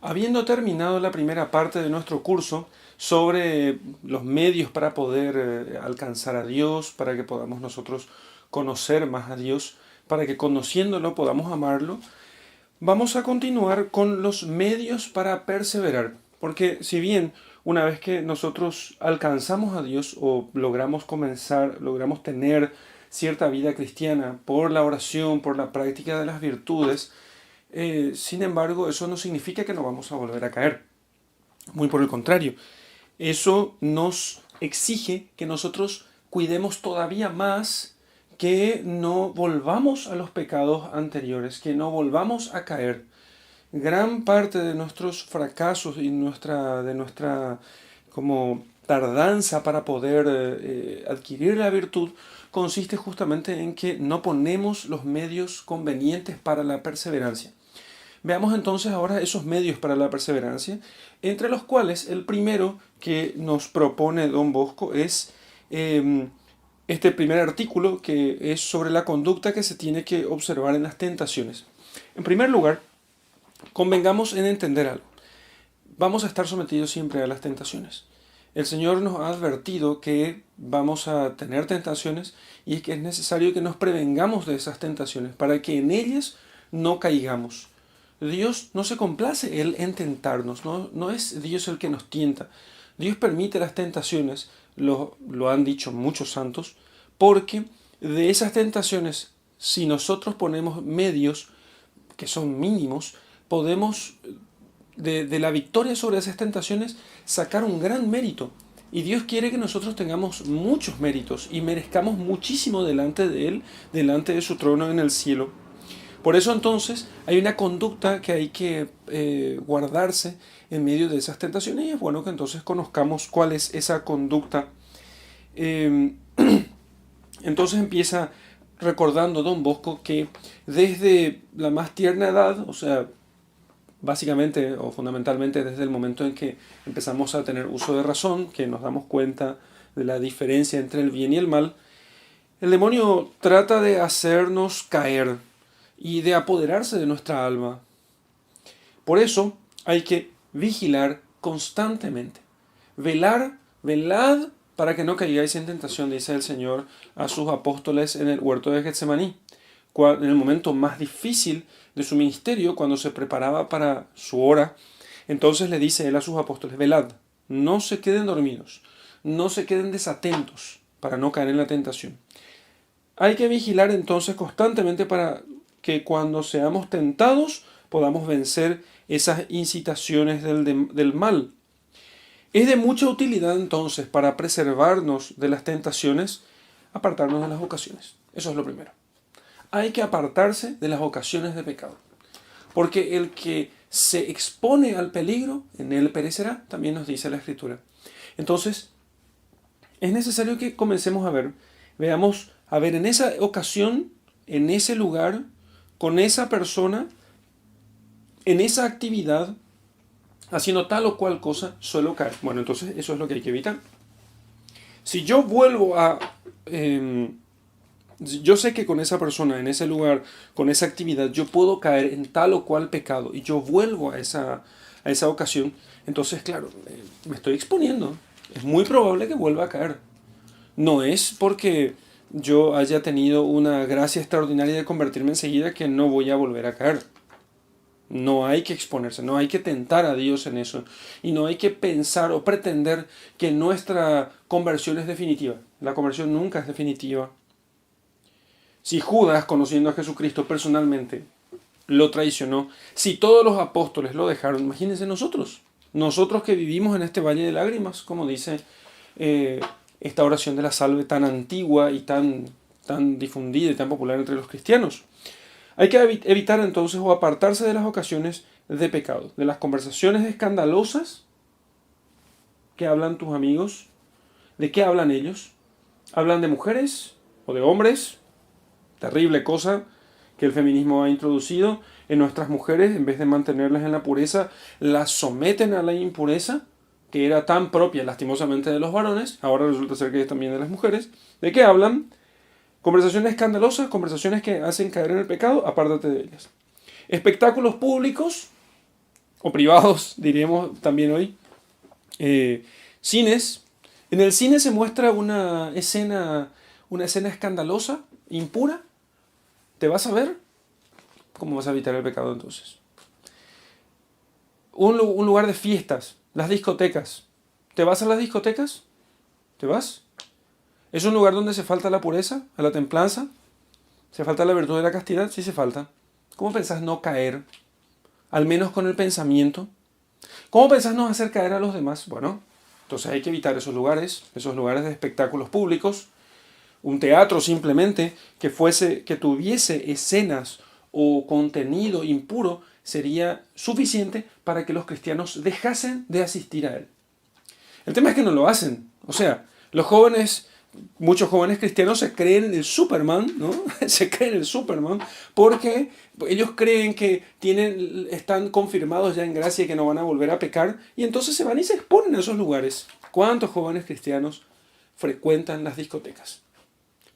Habiendo terminado la primera parte de nuestro curso sobre los medios para poder alcanzar a Dios, para que podamos nosotros conocer más a Dios, para que conociéndolo podamos amarlo, vamos a continuar con los medios para perseverar. Porque si bien una vez que nosotros alcanzamos a Dios o logramos comenzar, logramos tener cierta vida cristiana por la oración, por la práctica de las virtudes, sin embargo, eso no significa que no vamos a volver a caer. Muy por el contrario, eso nos exige que nosotros cuidemos todavía más, que no volvamos a los pecados anteriores, que no volvamos a caer. Gran parte de nuestros fracasos y de nuestra como tardanza para poder adquirir la virtud consiste justamente en que no ponemos los medios convenientes para la perseverancia. Veamos entonces ahora esos medios para la perseverancia, entre los cuales el primero que nos propone Don Bosco es este primer artículo, que es sobre la conducta que se tiene que observar en las tentaciones. En primer lugar, convengamos en entender algo. Vamos a estar sometidos siempre a las tentaciones. El Señor nos ha advertido que vamos a tener tentaciones y es que es necesario que nos prevengamos de esas tentaciones para que en ellas no caigamos. Dios no se complace Él en tentarnos, no es Dios el que nos tienta. Dios permite las tentaciones, lo han dicho muchos santos, porque de esas tentaciones, si nosotros ponemos medios que son mínimos, podemos de la victoria sobre esas tentaciones sacar un gran mérito. Y Dios quiere que nosotros tengamos muchos méritos y merezcamos muchísimo delante de Él, delante de su trono en el cielo. Por eso entonces hay una conducta que hay que guardarse en medio de esas tentaciones y es bueno que entonces conozcamos cuál es esa conducta. Entonces empieza recordando Don Bosco que desde la más tierna edad, o sea, básicamente o fundamentalmente desde el momento en que empezamos a tener uso de razón, que nos damos cuenta de la diferencia entre el bien y el mal, el demonio trata de hacernos caer y de apoderarse de nuestra alma. Por eso hay que vigilar constantemente. Velad para que no caigáis en tentación, dice el Señor a sus apóstoles en el huerto de Getsemaní, en el momento más difícil de su ministerio, cuando se preparaba para su hora. Entonces le dice él a sus apóstoles: velad, no se queden dormidos, no se queden desatentos para no caer en la tentación. Hay que vigilar entonces constantemente para que cuando seamos tentados podamos vencer esas incitaciones del mal. Es de mucha utilidad entonces para preservarnos de las tentaciones apartarnos de las ocasiones. Eso es lo primero. Hay que apartarse de las ocasiones de pecado. Porque el que se expone al peligro, en él perecerá, también nos dice la Escritura. Entonces, es necesario que comencemos veamos a ver en esa ocasión, en ese lugar, con esa persona, en esa actividad, haciendo tal o cual cosa, suelo caer. Bueno, entonces eso es lo que hay que evitar. Si yo vuelvo yo sé que con esa persona, en ese lugar, con esa actividad, yo puedo caer en tal o cual pecado y yo vuelvo a esa ocasión, entonces, claro, me estoy exponiendo. Es muy probable que vuelva a caer. No es porque yo haya tenido una gracia extraordinaria de convertirme enseguida que no voy a volver a caer. No hay que exponerse, no hay que tentar a Dios en eso. Y no hay que pensar o pretender que nuestra conversión es definitiva. La conversión nunca es definitiva. Si Judas, conociendo a Jesucristo personalmente, lo traicionó, si todos los apóstoles lo dejaron, imagínense nosotros que vivimos en este valle de lágrimas, como dice esta oración de la salve tan antigua y tan difundida y tan popular entre los cristianos. Hay que evitar entonces o apartarse de las ocasiones de pecado, de las conversaciones escandalosas que hablan tus amigos. ¿De qué hablan ellos? ¿Hablan de mujeres o de hombres? Terrible cosa que el feminismo ha introducido en nuestras mujeres. En vez de mantenerlas en la pureza, las someten a la impureza que era tan propia lastimosamente de los varones, ahora resulta ser que es también de las mujeres. ¿De qué hablan? Conversaciones escandalosas, conversaciones que hacen caer en el pecado, apártate de ellas. Espectáculos públicos o privados, diríamos también hoy. Cines. En el cine se muestra una escena escandalosa, impura. ¿Te vas a ver? ¿Cómo vas a evitar el pecado entonces? Un lugar de fiestas, las discotecas. ¿Te vas a las discotecas? ¿Te vas? ¿Es un lugar donde se falta la pureza, a la templanza? ¿Se falta la virtud de la castidad? Sí se falta. ¿Cómo pensás no caer? Al menos con el pensamiento. ¿Cómo pensás no hacer caer a los demás? Bueno, entonces hay que evitar esos lugares de espectáculos públicos. Un teatro simplemente que tuviese escenas o contenido impuro sería suficiente para que los cristianos dejasen de asistir a él. El tema es que no lo hacen. O sea, muchos jóvenes cristianos se creen el Superman, ¿no? Se creen el Superman porque ellos creen que están confirmados ya en gracia y que no van a volver a pecar, y entonces se van y se exponen a esos lugares. ¿Cuántos jóvenes cristianos frecuentan las discotecas?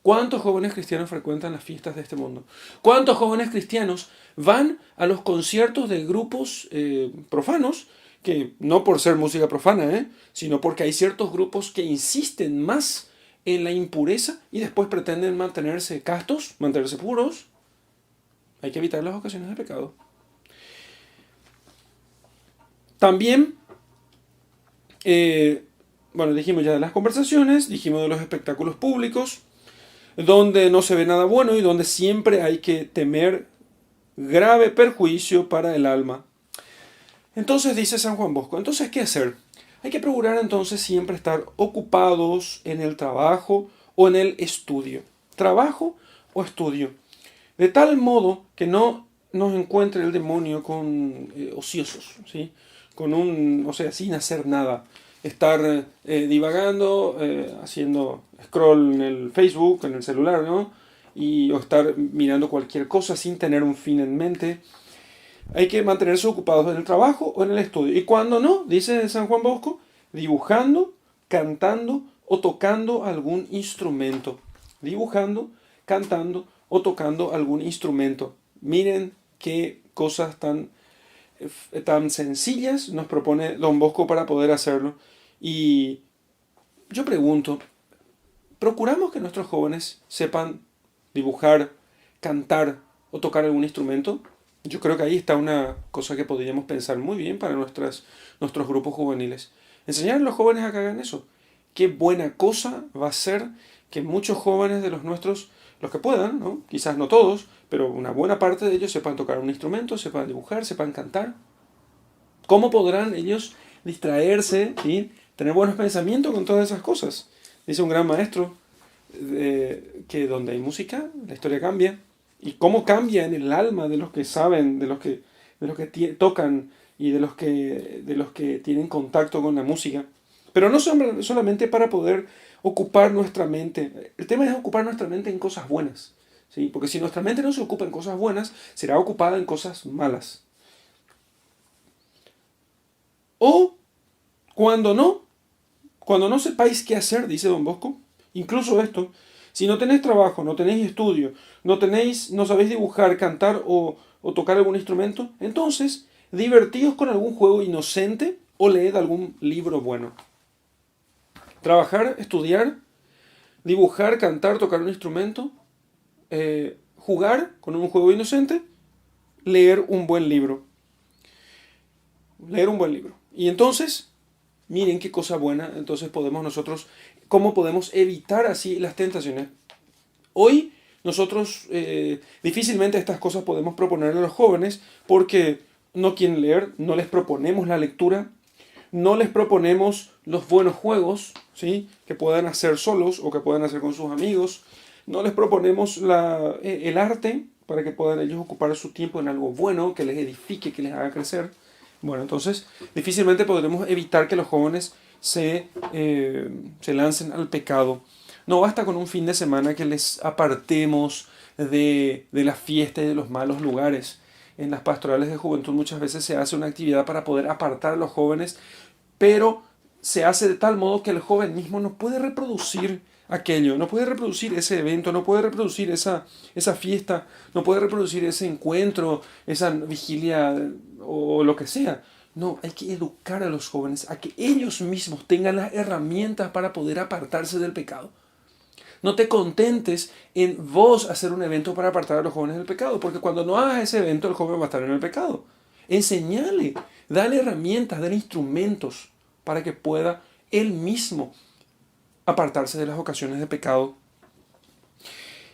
¿Cuántos jóvenes cristianos frecuentan las fiestas de este mundo? ¿Cuántos jóvenes cristianos van a los conciertos de grupos profanos, que no por ser música profana, sino porque hay ciertos grupos que insisten más en la impureza y después pretenden mantenerse castos, mantenerse puros? Hay que evitar las ocasiones de pecado. También, dijimos ya de las conversaciones, dijimos de los espectáculos públicos, donde no se ve nada bueno y donde siempre hay que temer grave perjuicio para el alma. Entonces dice San Juan Bosco, entonces ¿qué hacer? Hay que procurar entonces siempre estar ocupados en el trabajo o en el estudio. Trabajo o estudio. De tal modo que no nos encuentre el demonio con ociosos, ¿sí? Sin hacer nada. Estar divagando, haciendo scroll en el Facebook, en el celular, ¿no? O estar mirando cualquier cosa sin tener un fin en mente. Hay que mantenerse ocupados en el trabajo o en el estudio. Y cuando no, dice San Juan Bosco, dibujando, cantando o tocando algún instrumento. Dibujando, cantando o tocando algún instrumento. Miren qué cosas tan sencillas nos propone Don Bosco para poder hacerlo. Y yo pregunto, ¿procuramos que nuestros jóvenes sepan dibujar, cantar o tocar algún instrumento? Yo creo que ahí está una cosa que podríamos pensar muy bien para nuestros grupos juveniles. Enseñar a los jóvenes a que hagan eso. Qué buena cosa va a ser que muchos jóvenes de los nuestros, los que puedan, ¿no? Quizás no todos, pero una buena parte de ellos sepan tocar un instrumento, sepan dibujar, sepan cantar. ¿Cómo podrán ellos distraerse y tener buenos pensamientos con todas esas cosas? Dice un gran maestro que donde hay música, la historia cambia. Y cómo cambia en el alma de los que saben, de los que tocan y de los que tienen contacto con la música. Pero no solamente para poder ocupar nuestra mente. El tema es ocupar nuestra mente en cosas buenas, ¿sí? Porque si nuestra mente no se ocupa en cosas buenas, será ocupada en cosas malas. O cuando no sepáis qué hacer, dice Don Bosco, incluso esto, si no tenéis trabajo, no tenéis estudio, no sabéis dibujar, cantar o tocar algún instrumento, entonces divertíos con algún juego inocente o leed algún libro bueno. Trabajar, estudiar, dibujar, cantar, tocar un instrumento, jugar con un juego inocente, leer un buen libro. Leer un buen libro. Y entonces, miren qué cosa buena, entonces ¿cómo podemos evitar así las tentaciones? Hoy nosotros difícilmente estas cosas podemos proponerle a los jóvenes porque no quieren leer, no les proponemos la lectura, no les proponemos los buenos juegos, ¿sí? Que puedan hacer solos o que puedan hacer con sus amigos, no les proponemos el arte para que puedan ellos ocupar su tiempo en algo bueno, que les edifique, que les haga crecer. Bueno, entonces difícilmente podremos evitar que los jóvenes se lancen al pecado. No basta con un fin de semana que les apartemos de la fiesta y de los malos lugares. En las pastorales de juventud muchas veces se hace una actividad para poder apartar a los jóvenes, pero se hace de tal modo que el joven mismo no puede reproducir aquello, no puede reproducir ese evento, no puede reproducir esa fiesta, no puede reproducir ese encuentro, esa vigilia o lo que sea. No, hay que educar a los jóvenes a que ellos mismos tengan las herramientas para poder apartarse del pecado. No te contentes en vos hacer un evento para apartar a los jóvenes del pecado, porque cuando no hagas ese evento, el joven va a estar en el pecado. Enseñale, dale herramientas, dale instrumentos para que pueda él mismo apartarse de las ocasiones de pecado.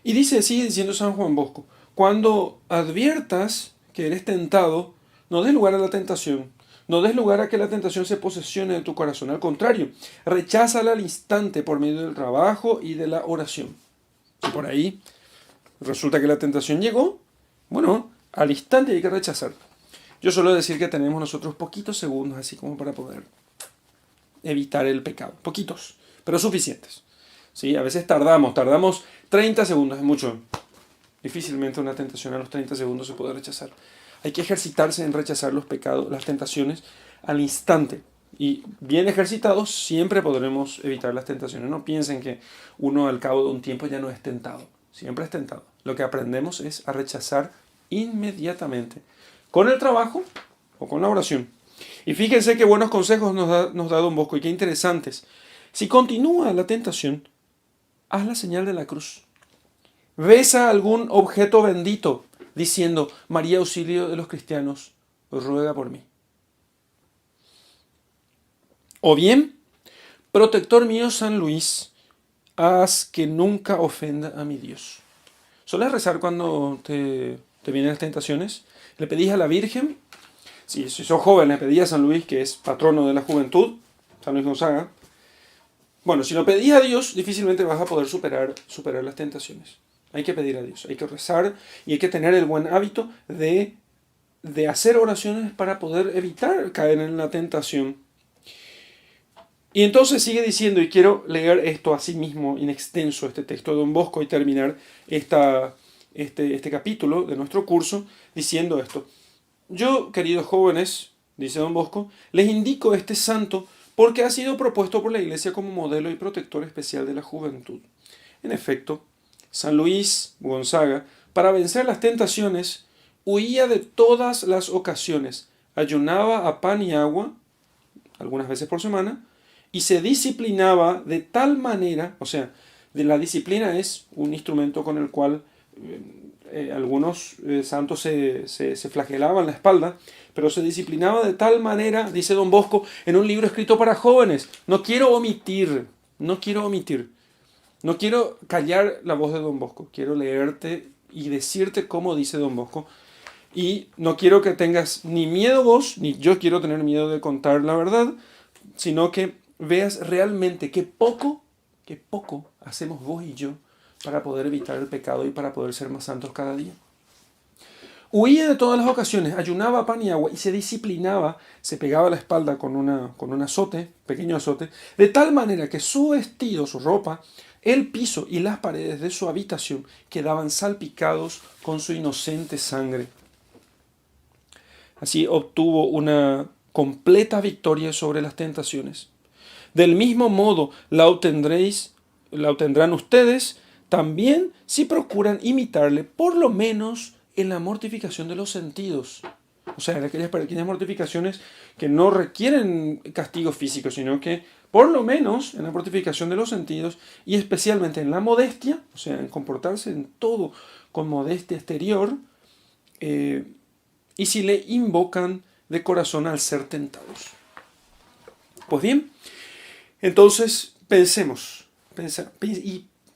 Y sigue diciendo San Juan Bosco, cuando adviertas que eres tentado, no des lugar a la tentación, no des lugar a que la tentación se posesione de tu corazón. Al contrario, recházala al instante por medio del trabajo y de la oración. Si por ahí resulta que la tentación llegó, bueno, al instante hay que rechazarla. Yo suelo decir que tenemos nosotros poquitos segundos así como para poder evitar el pecado. Poquitos, pero suficientes. ¿Sí? A veces tardamos 30 segundos, es mucho. Difícilmente una tentación a los 30 segundos se puede rechazar. Hay que ejercitarse en rechazar los pecados, las tentaciones al instante. Y bien ejercitados siempre podremos evitar las tentaciones. No piensen que uno al cabo de un tiempo ya no es tentado. Siempre es tentado. Lo que aprendemos es a rechazar inmediatamente. Con el trabajo o con la oración. Y fíjense qué buenos consejos nos da Don Bosco y qué interesantes. Si continúa la tentación, haz la señal de la cruz. Besa algún objeto bendito, diciendo, María Auxilio de los cristianos, ruega por mí. O bien, protector mío San Luis, haz que nunca ofenda a mi Dios. ¿Sueles rezar cuando te vienen las tentaciones? ¿Le pedís a la Virgen? Si sos joven, le pedís a San Luis, que es patrono de la juventud, San Luis Gonzaga. Bueno, si lo pedís a Dios, difícilmente vas a poder superar las tentaciones. Hay que pedir a Dios, hay que rezar y hay que tener el buen hábito de hacer oraciones para poder evitar caer en la tentación. Y entonces sigue diciendo, y quiero leer esto así mismo, in extenso, este texto de Don Bosco, y terminar este capítulo de nuestro curso diciendo esto. Yo, queridos jóvenes, dice Don Bosco, les indico este santo porque ha sido propuesto por la Iglesia como modelo y protector especial de la juventud. En efecto, San Luis Gonzaga, para vencer las tentaciones, huía de todas las ocasiones, ayunaba a pan y agua, algunas veces por semana, y se disciplinaba de tal manera, o sea, la disciplina es un instrumento con el cual algunos santos se flagelaban la espalda, pero se disciplinaba de tal manera, dice Don Bosco, en un libro escrito para jóvenes. No quiero omitir, no quiero callar la voz de Don Bosco, quiero leerte y decirte cómo dice Don Bosco. Y no quiero que tengas ni miedo vos, ni yo quiero tener miedo de contar la verdad, sino que veas realmente qué poco hacemos vos y yo para poder evitar el pecado y para poder ser más santos cada día. Huía de todas las ocasiones, ayunaba pan y agua y se disciplinaba, se pegaba la espalda con un azote, pequeño azote, de tal manera que su vestido, su ropa, el piso y las paredes de su habitación quedaban salpicados con su inocente sangre. Así obtuvo una completa victoria sobre las tentaciones. Del mismo modo la obtendrán ustedes también si procuran imitarle, por lo menos en la mortificación de los sentidos. O sea, en aquellas pequeñas mortificaciones que no requieren castigo físico, sino que por lo menos en la mortificación de los sentidos y especialmente en la modestia, o sea, en comportarse en todo con modestia exterior, y si le invocan de corazón al ser tentados. Pues bien, entonces pensemos,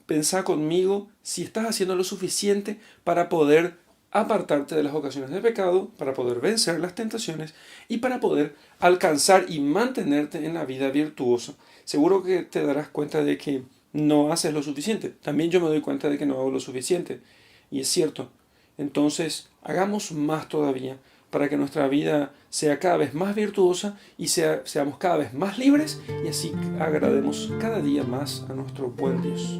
pensá conmigo si estás haciendo lo suficiente para poder apartarte de las ocasiones de pecado, para poder vencer las tentaciones y para poder alcanzar y mantenerte en la vida virtuosa. Seguro que te darás cuenta de que no haces lo suficiente. También yo me doy cuenta de que no hago lo suficiente. Y es cierto. Entonces, hagamos más todavía para que nuestra vida sea cada vez más virtuosa y seamos cada vez más libres y así agrademos cada día más a nuestro buen Dios.